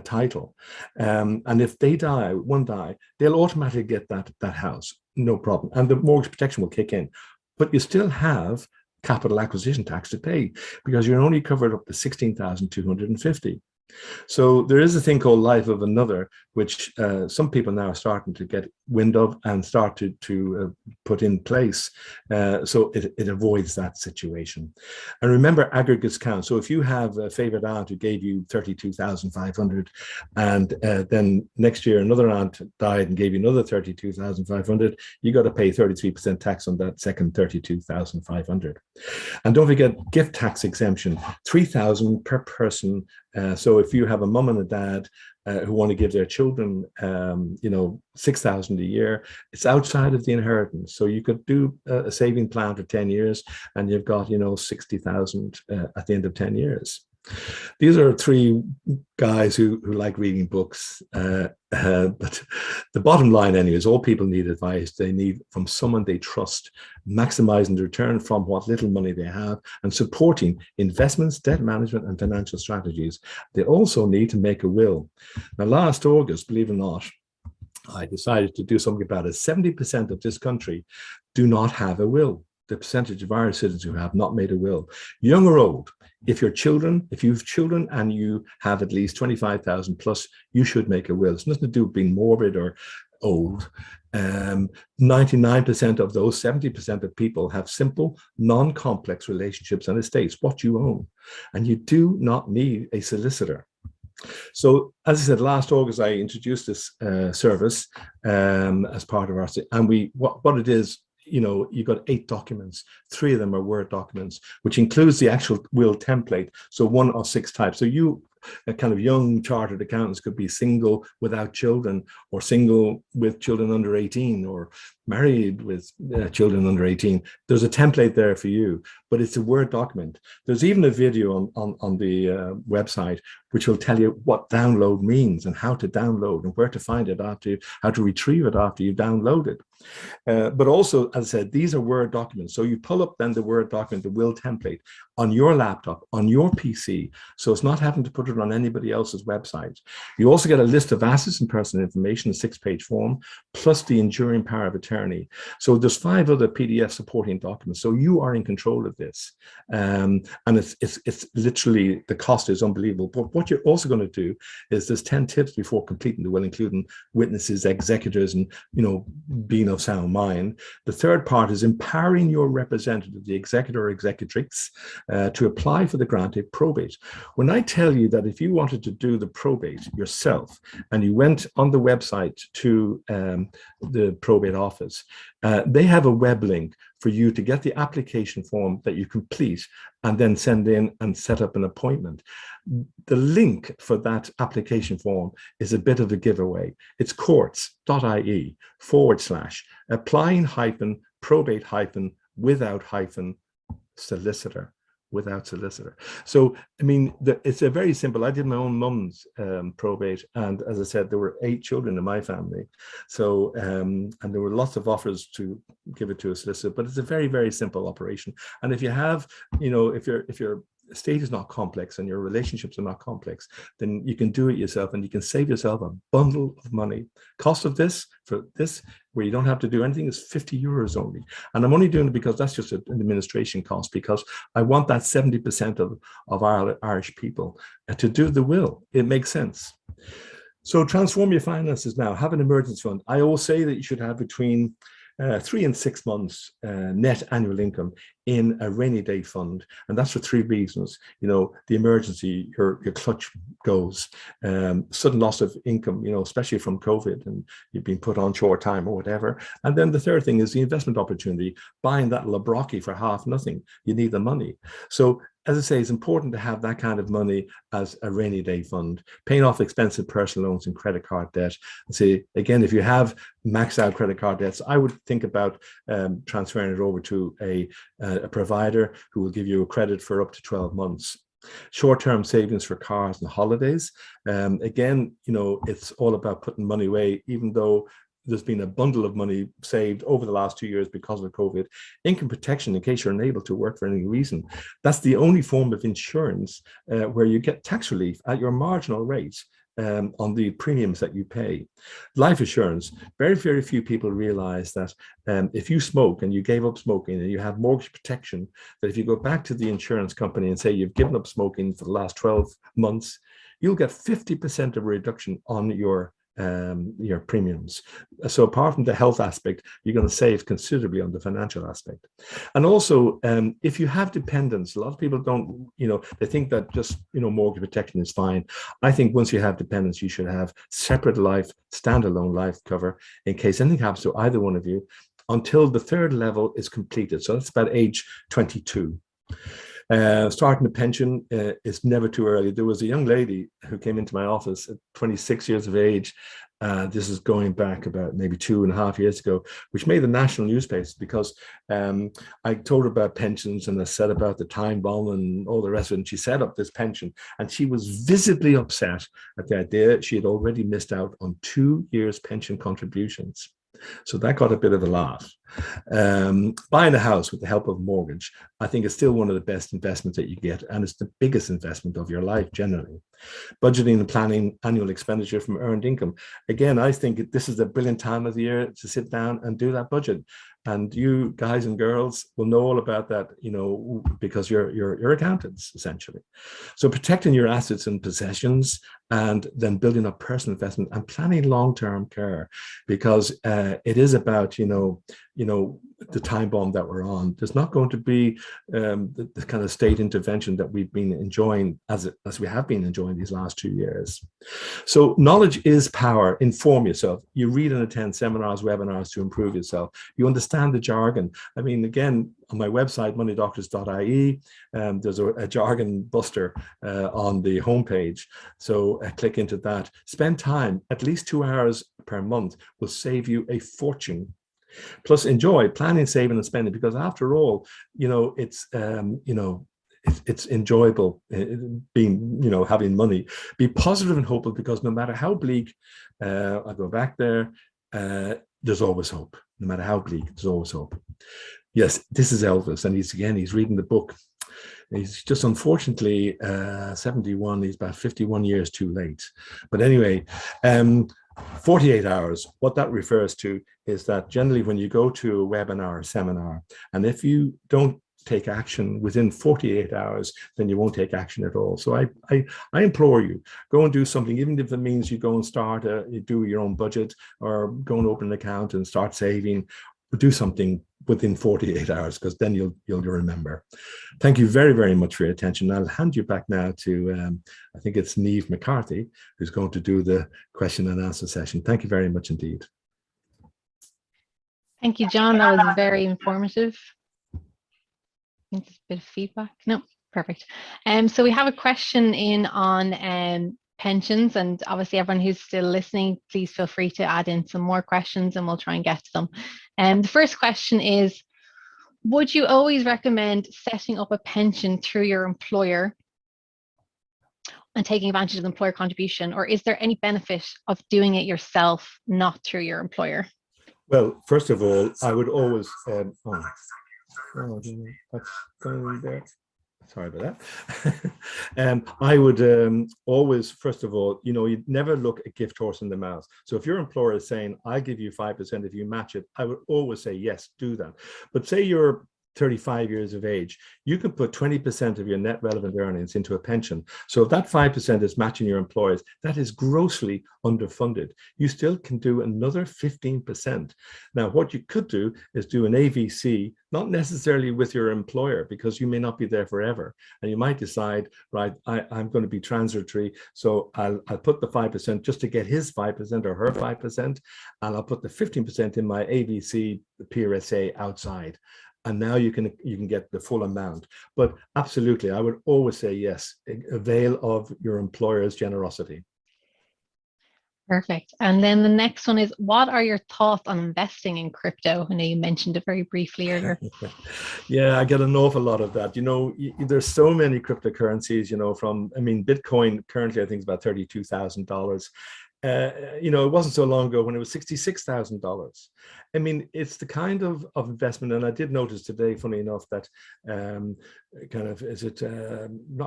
title, and if they die, one die, they'll automatically get that house, no problem, and the mortgage protection will kick in. But you still have capital acquisition tax to pay because you're only covered up to 16,250. So there is a thing called life of another, which some people now are starting to get wind of and start to put in place. So it avoids that situation. And remember, aggregates count. So if you have a favorite aunt who gave you 32,500 and then next year another aunt died and gave you another 32,500, you got to pay 33% tax on that second 32,500. And don't forget gift tax exemption, 3,000 per person. So if you have a mum and a dad who want to give their children, 6,000 a year, it's outside of the inheritance. So you could do a saving plan for 10 years and you've got, 60,000 at the end of 10 years. These are three guys who like reading books, but the bottom line anyway is all people need advice. They need from someone they trust, maximizing the return from what little money they have and supporting investments, debt management and financial strategies. They also need to make a will. Now last August, believe it or not, I decided to do something about it. 70% of this country do not have a will. The percentage of Irish citizens who have not made a will, young or old. If you've children and you have at least 25,000 plus, you should make a will. It's nothing to do with being morbid or old. 99% of those 70% of people have simple, non-complex relationships and estates, what you own. And you do not need a solicitor. So as I said, last August, I introduced this service as part of our, and what it is, you've got 8 documents. 3 of them are Word documents, which includes the actual will template. So 1 of 6 types. So you, kind of young chartered accountants, could be single without children, or single with children under 18, or married with children under 18. There's a template there for you, but it's a Word document. There's even a video on the website which will tell you what download means and how to download and where to find it how to retrieve it after you download it. But also, as I said, these are Word documents. So you pull up then the Word document, the will template, on your laptop, on your PC. So it's not having to put it on anybody else's website. You also get a list of assets and personal information, a 6-page form, plus the enduring power of attorney. So there's 5 other PDF supporting documents. So you are in control of this. And it's literally, the cost is unbelievable. But what you're also going to do is there's 10 tips before completing the will, including witnesses, executors, and, being of sound mind. The third part is empowering your representative, the executor or executrix, to apply for the granted probate. When I tell you that if you wanted to do the probate yourself and you went on the website to the probate office, they have a web link for you to get the application form that you complete and then send in and set up an appointment. The link for that application form is a bit of a giveaway. It's courts.ie/applying-probate-without-solicitor. Without solicitor. So, I mean, it's a very simple. I did my own mum's probate, and as I said, there were 8 children in my family. So, and there were lots of offers to give it to a solicitor, but it's a very, very simple operation. And if you have, if you're estate is not complex and your relationships are not complex, then you can do it yourself and you can save yourself a bundle of money. Cost of this, for this, where you don't have to do anything, is 50 euros only. And I'm only doing it because that's just an administration cost, because I want that 70% of Irish people to do the will. It makes sense. So transform your finances now. Have an emergency fund. I always say that you should have between 3 and 6 months net annual income in a rainy day fund, and that's for 3 reasons. You know, the emergency, your clutch goes, sudden loss of income, you know, especially from COVID, and you've been put on short time or whatever. And then the third thing is the investment opportunity, buying that Labrocky for half nothing. You need the money. So as I say, it's important to have that kind of money as a rainy day fund, paying off expensive personal loans and credit card debt. See, again, if you have maxed out credit card debts, I would think about transferring it over to a provider who will give you a credit for up to 12 months. Short-term savings for cars and holidays. Again, you know, it's all about putting money away, even though there's been a bundle of money saved over the last 2 years because of COVID. Income protection, in case you're unable to work for any reason, that's the only form of insurance where you get tax relief at your marginal rate on the premiums that you pay. Life assurance, very, very few people realize that if you smoke and you gave up smoking and you have mortgage protection, that if you go back to the insurance company and say you've given up smoking for the last 12 months, you'll get 50% of a reduction on your premiums. So apart from the health aspect, you're going to save considerably on the financial aspect. And also, if you have dependents, a lot of people don't, you know, they think that just, you know, mortgage protection is fine. I think once you have dependents, you should have separate life, standalone life cover in case anything happens to either one of you until the 3rd level is completed. So that's about age 22. Starting a pension is never too early. There was a young lady who came into my office at 26 years of age. This is going back about maybe 2.5 years ago, which made the national newspapers because I told her about pensions and I said about the time bomb and all the rest of it. And she set up this pension and she was visibly upset at the idea she had already missed out on 2 years pension contributions. So that got a bit of a laugh. Buying a house with the help of a mortgage, I think is still one of the best investments that you get, and it's the biggest investment of your life generally. Budgeting and planning annual expenditure from earned income. Again, I think this is a brilliant time of the year to sit down and do that budget. And you guys and girls will know all about that, you know, because you're accountants, essentially. So protecting your assets and possessions, and then building up personal investment and planning long-term care, because it is about, you know, the time bomb that we're on. There's not going to be the kind of state intervention that we've been enjoying as we have been enjoying these last 2 years. So knowledge is power. Inform yourself. You read and attend seminars, webinars to improve yourself. You understand the jargon. I mean, again, on my website, moneydoctors.ie, there's a jargon buster on the homepage. So click into that. Spend time, at least 2 hours per month will save you a fortune. Plus enjoy planning, saving and spending, because after all, you know, it's it's enjoyable being, you know, having money. Be positive and hopeful, because no matter how bleak, I'll go back there, there's always hope. No matter how bleak, there's always hope. Yes, this is Elvis, and he's reading the book. He's just unfortunately 71. He's about 51 years too late. But anyway, 48 hours, what that refers to is that generally when you go to a webinar or seminar, and if you don't take action within 48 hours, then you won't take action at all. So I implore you, go and do something, even if it means you go and start, you do your own budget, or go and open an account and start saving, but do something within 48 hours, because then you'll remember. Thank you very, very much for your attention. I'll hand you back now to, I think it's Niamh McCarthy, who's going to do the question and answer session. Thank you very much indeed. Thank you, John. That was very informative. I think there's a bit of feedback. No, perfect. So we have a question in on pensions, and obviously everyone who's still listening, please feel free to add in some more questions and we'll try and get to them. The first question is, would you always recommend setting up a pension through your employer and taking advantage of the employer contribution, or is there any benefit of doing it yourself, not through your employer? Well, first of all, I would always, that's going there. Sorry about that. I would always, first of all, you'd never look a gift horse in the mouth. So if your employer is saying, I'll give you 5% if you match it, I would always say, yes, do that. But say you're 35 years of age, you can put 20% of your net relevant earnings into a pension. So if that 5% is matching your employers, that is grossly underfunded. You still can do another 15%. Now, what you could do is do an AVC, not necessarily with your employer, because you may not be there forever. And you might decide, right, I'm going to be transitory, so I'll put the 5% just to get his 5% or her 5%, and I'll put the 15% in my AVC PRSA outside. And now you can get the full amount. But absolutely, I would always say yes, avail of your employer's generosity. Perfect. And then the next one is, what are your thoughts on investing in crypto? I know you mentioned it very briefly earlier. Yeah, I get an awful lot of that. There's so many cryptocurrencies, Bitcoin currently, I think, is about $32,000. It wasn't so long ago when it was $66,000. I mean, it's the kind of investment, and I did notice today, funny enough, that not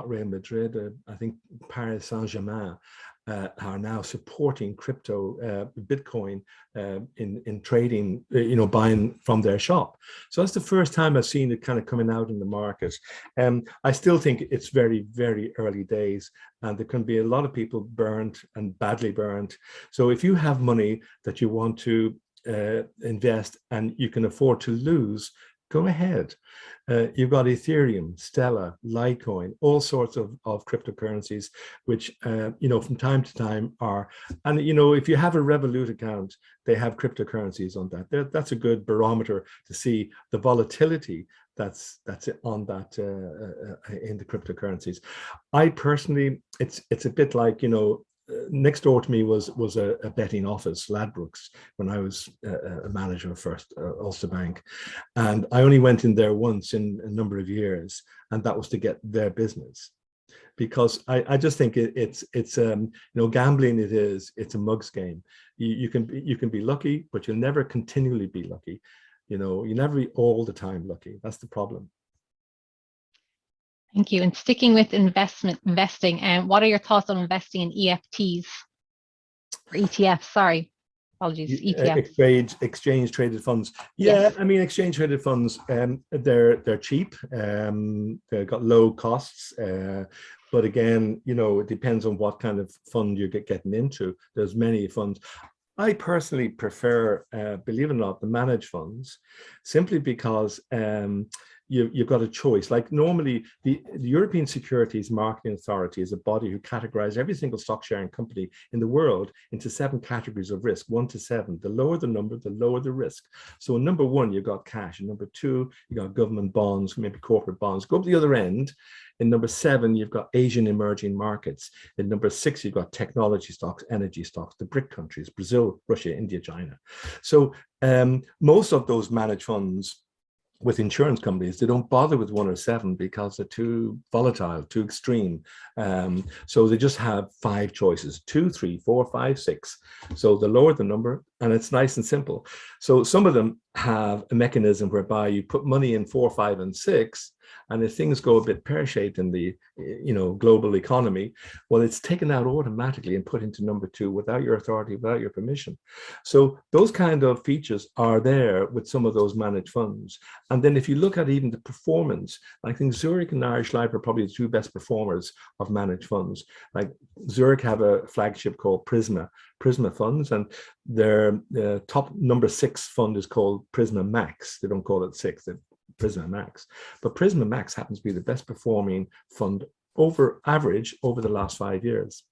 Real Madrid, I think Paris Saint-Germain are now supporting crypto, Bitcoin, in trading, buying from their shop. So that's the first time I've seen it kind of coming out in the market. I still think it's very, very early days, and there can be a lot of people burned and badly burned. So if you have money that you want to invest and you can afford to lose, go ahead. You've got Ethereum, Stellar, Litecoin, all sorts of cryptocurrencies, which, from time to time are, and, if you have a Revolut account, they have cryptocurrencies on that. That's a good barometer to see the volatility that's on that in the cryptocurrencies. I personally, it's a bit like, next door to me was a betting office, Ladbrokes, when I was a manager of First Ulster Bank, and I only went in there once in a number of years, and that was to get their business, because I just think it's gambling. It's a mug's game. You can be lucky, but you'll never continually be lucky. You never be all the time lucky. That's the problem. Thank you. And sticking with investing, what are your thoughts on investing in EFTs or ETFs? Sorry, apologies, ETFs. Exchange traded funds. Yeah, yes. I mean, exchange traded funds. They're cheap. They've got low costs. But again, it depends on what kind of fund you're getting into. There's many funds. I personally prefer, believe it or not, the managed funds, simply because you've got a choice. Like normally, the European Securities Marketing Authority is a body who categorizes every single stock sharing company in the world into 7 categories of risk, 1 to 7. The lower the number, the lower the risk. So in number 1, you've got cash. In number 2, you've got government bonds, maybe corporate bonds. Go up the other end. In number 7, you've got Asian emerging markets. In number 6, you've got technology stocks, energy stocks, the BRIC countries, Brazil, Russia, India, China. So most of those managed funds with insurance companies, they don't bother with 1 or 7 because they're too volatile, too extreme. So they just have 5 choices, 2, 3, 4, 5, 6. So the lower the number, and it's nice and simple. So some of them have a mechanism whereby you put money in 4, 5, and 6, and if things go a bit pear-shaped in the global economy, well, it's taken out automatically and put into number 2 without your authority, without your permission. So those kind of features are there with some of those managed funds. And then if you look at even the performance, I think Zurich and Irish Life are probably the 2 best performers of managed funds. Like Zurich have a flagship called Prisma funds, and their top number 6 fund is called Prisma Max. They don't call it 6, Prisma Max, but Prisma Max happens to be the best performing fund over average over the last 5 years.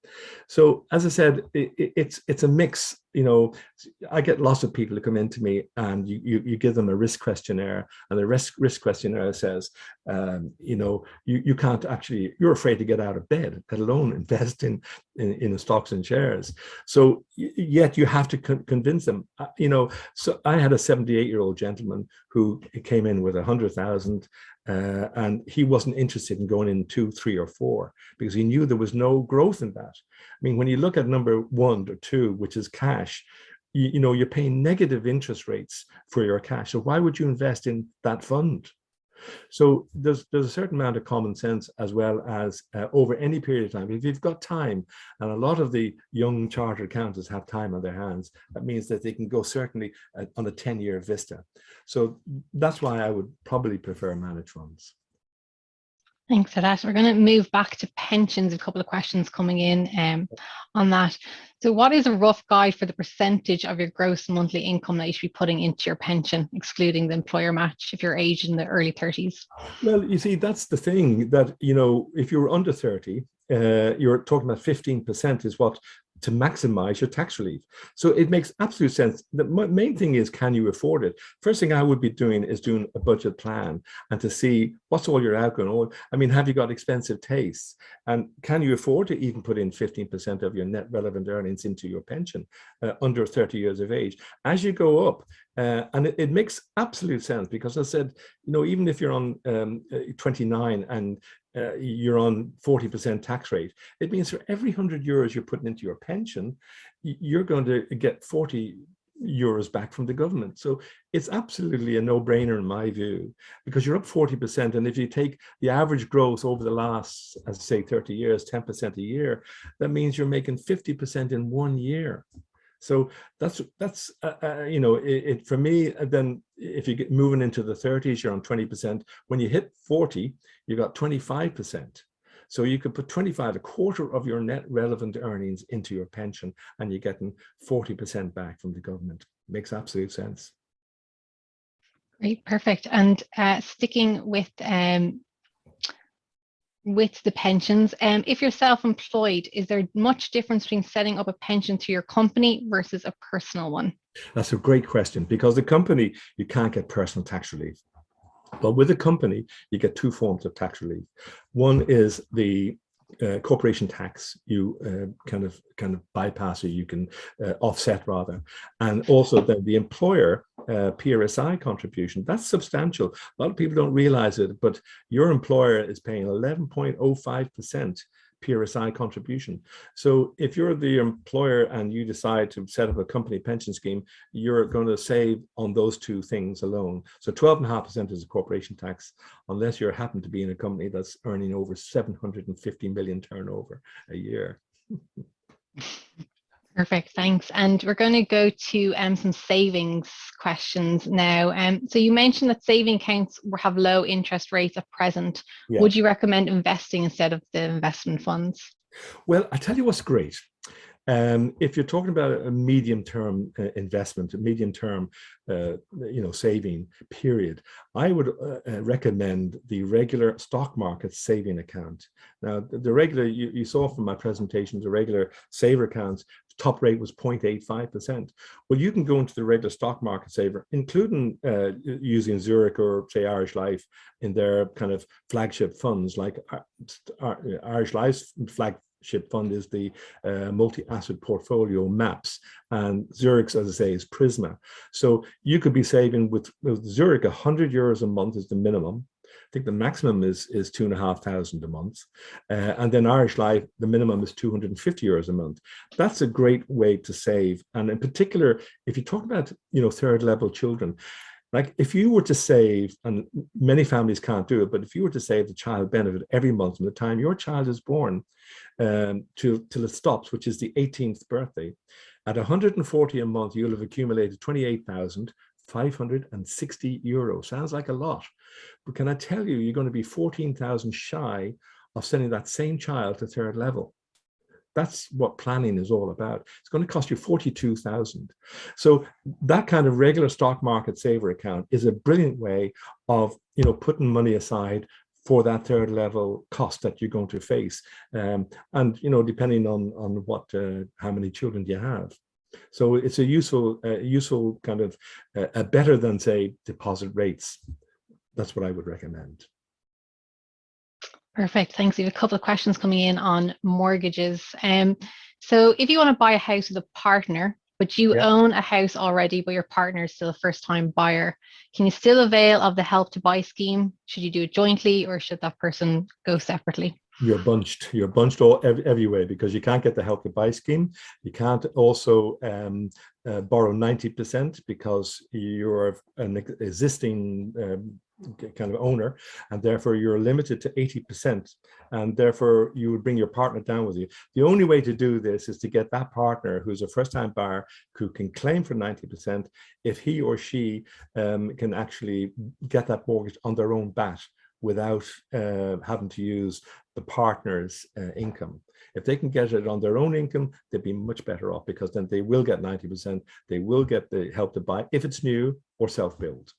So as I said, it's a mix. I get lots of people who come into me, and you give them a risk questionnaire, and the risk questionnaire says, you can't actually, you're afraid to get out of bed, let alone invest in stocks and shares. So yet you have to convince them. So I had a 78-year-old gentleman who came in with 100,000. And he wasn't interested in going in 2, 3, or 4 because he knew there was no growth in that. I mean, when you look at number 1 or 2, which is cash, you're paying negative interest rates for your cash. So why would you invest in that fund? So there's a certain amount of common sense, as well as over any period of time. If you've got time, and a lot of the young chartered accountants have time on their hands, that means that they can go certainly on a 10-year vista. So that's why I would probably prefer managed funds. Thanks for that. We're going to move back to pensions. A couple of questions coming in on that. So what is a rough guide for the percentage of your gross monthly income that you should be putting into your pension, excluding the employer match, if you're aged in the early 30s? Well, you see, that's the thing, that, you know, if you're under 30, you're talking about 15% is what to maximize your tax relief. So it makes absolute sense. The main thing is, can you afford it? First thing I would be doing is doing a budget plan and to see what's all your outgoing. I mean, have you got expensive tastes? And can you afford to even put in 15% of your net relevant earnings into your pension under 30 years of age? As you go up, and it makes absolute sense, because I said, you know, even if you're on 29 and you're on 40% tax rate, it means for every €100 you're putting into your pension, you're going to get 40 euros back from the government. So it's absolutely a no-brainer in my view, because you're up 40%. And if you take the average growth over the last, as I say, 30 years, 10% a year, that means you're making 50% in 1 year. So that's you know, it for me. Then if you get moving into the 30s, you're on 20%. When you hit 40, you got 25%. So you could put 25, a quarter of your net relevant earnings into your pension, and you're getting 40% back from the government. Makes absolute sense. Great, perfect. And sticking with the pensions, if you're self-employed, is there much difference between setting up a pension to your company versus a personal one? That's a great question, because the company, you can't get personal tax relief. But with a company, you get two forms of tax relief. One is the corporation tax. You kind of bypass, or you can offset rather, and also the employer PRSI contribution. That's substantial. A lot of people don't realize it, but your employer is paying 11.05% PRSI contribution. So if you're the employer and you decide to set up a company pension scheme, you're going to save on those two things alone. So 12.5% is a corporation tax, unless you happen to be in a company that's earning over 750 million turnover a year. Perfect, thanks. And we're going to go to some savings questions now. So you mentioned that saving accounts have low interest rates at present. Yeah. Would you recommend investing instead of the investment funds? Well, I tell you what's great. If you're talking about a medium-term investment, a medium-term, saving period, I would recommend the regular stock market saving account. Now, the regular, you saw from my presentation, the regular saver accounts, top rate was 0.85%. Well, you can go into the regular stock market saver, including using Zurich or say Irish Life in their kind of flagship funds, like Irish Life's flagship fund is the multi-asset portfolio MAPS, and Zurich's, as I say, is Prisma. So you could be saving with Zurich €100 a month is the minimum. I think the maximum is 2,500 a month, and then Irish Life, the minimum is €250 a month. That's a great way to save, and in particular, if you talk about third level children, like if you were to save, and many families can't do it, but if you were to save the child benefit every month from the time your child is born till it stops, which is the 18th birthday, at 140 a month, you'll have accumulated 28,560 euros. Sounds like a lot, but can I tell you, you're going to be 14,000 shy of sending that same child to third level. That's what planning is all about. It's going to cost you 42,000. So that kind of regular stock market saver account is a brilliant way of putting money aside for that third level cost that you're going to face, and depending on what how many children you have. So it's a useful kind of better than say deposit rates. That's what I would recommend. Perfect, thanks. We have a couple of questions coming in on mortgages. So if you want to buy a house with a partner, but you own a house already, but your partner is still a first-time buyer, can you still avail of the Help to Buy scheme? Should you do it jointly, or should that person go separately? You're bunched every way, because you can't get the Help to Buy scheme. You can't also borrow 90% because you're an existing kind of owner, and therefore you're limited to 80%, and therefore you would bring your partner down with you. The only way to do this is to get that partner who's a first-time buyer who can claim for 90% if he or she can actually get that mortgage on their own bat without having to use the partner's income. If they can get it on their own income, they'd be much better off, because then they will get 90%. They will get the help to buy if it's new or self-build.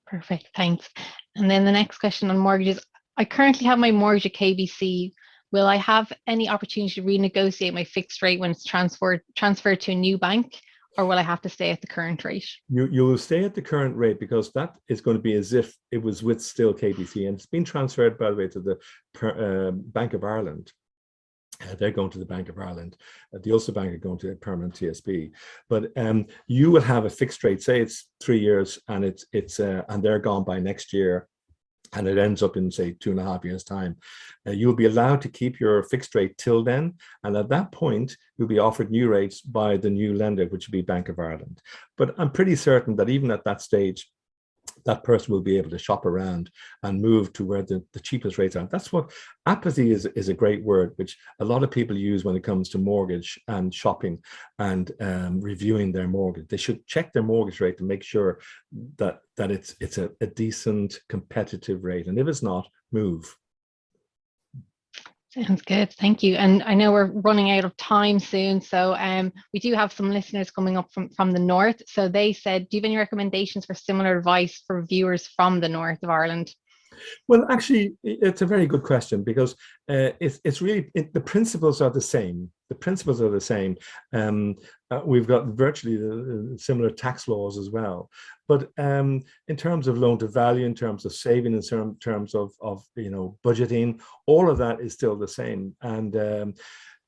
Perfect, thanks. And then the next question on mortgages. I currently have my mortgage at KBC. Will I have any opportunity to renegotiate my fixed rate when it's transferred to a new bank, or will I have to stay at the current rate? You will stay at the current rate, because that is going to be as if it was with still KBC, and it's been transferred, by the way, to the Bank of Ireland. They're going to the Bank of Ireland. The Ulster Bank are going to a permanent TSB. But you will have a fixed rate. Say it's 3 years, and and they're gone by next year, and it ends up in, say, 2.5 years' time. You'll be allowed to keep your fixed rate till then, and at that point you'll be offered new rates by the new lender, which would be Bank of Ireland. But I'm pretty certain that even at that stage, that person will be able to shop around and move to where the cheapest rates are. That's what apathy is a great word, which a lot of people use when it comes to mortgage and shopping and reviewing their mortgage. They should check their mortgage rate to make sure that it's a decent competitive rate. And if it's not, move. Sounds good, thank you. And I know we're running out of time soon, so we do have some listeners coming up from the north. So they said, do you have any recommendations for similar advice for viewers from the north of Ireland? Well, actually, it's a very good question, because it's really, the principles are the same. The principles are the same. We've got virtually similar tax laws as well. But in terms of loan to value, in terms of saving, in terms of budgeting, all of that is still the same. And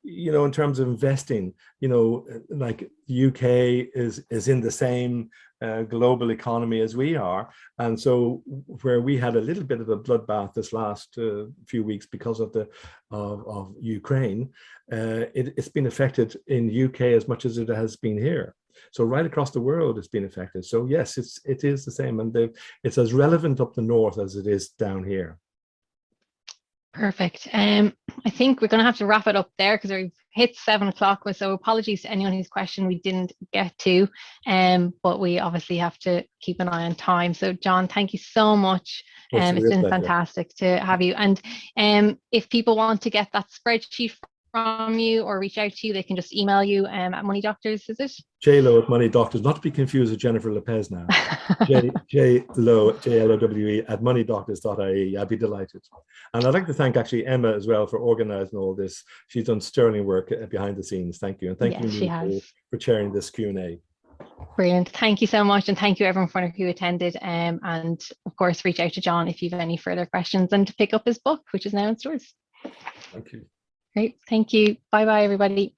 in terms of investing, like the UK is in the same global economy as we are, and so where we had a little bit of a bloodbath this last few weeks because of of Ukraine, it's been affected in the UK as much as it has been here. So right across the world it's been affected. So yes, it is the same, and it's as relevant up the north as it is down here. Perfect. I think we're going to have to wrap it up there, because we've hit 7 o'clock. So apologies to anyone whose question we didn't get to, but we obviously have to keep an eye on time. So John, thank you so much. It's been fantastic to have you. And if people want to get that spreadsheet from you or reach out to you, they can just email you at Money Doctors, is it? JLowe at Money Doctors, not to be confused with Jennifer Lopez now. JLowe, JLOWE at moneydoctors.ie. I'd be delighted. And I'd like to thank actually Emma as well for organising all this. She's done sterling work behind the scenes. Thank you. And thank you for chairing this Q&A. Brilliant. Thank you so much. And thank you everyone who attended. And of course, reach out to John if you have any further questions, and to pick up his book, which is now in stores. Thank you. Great. Thank you. Bye-bye, everybody.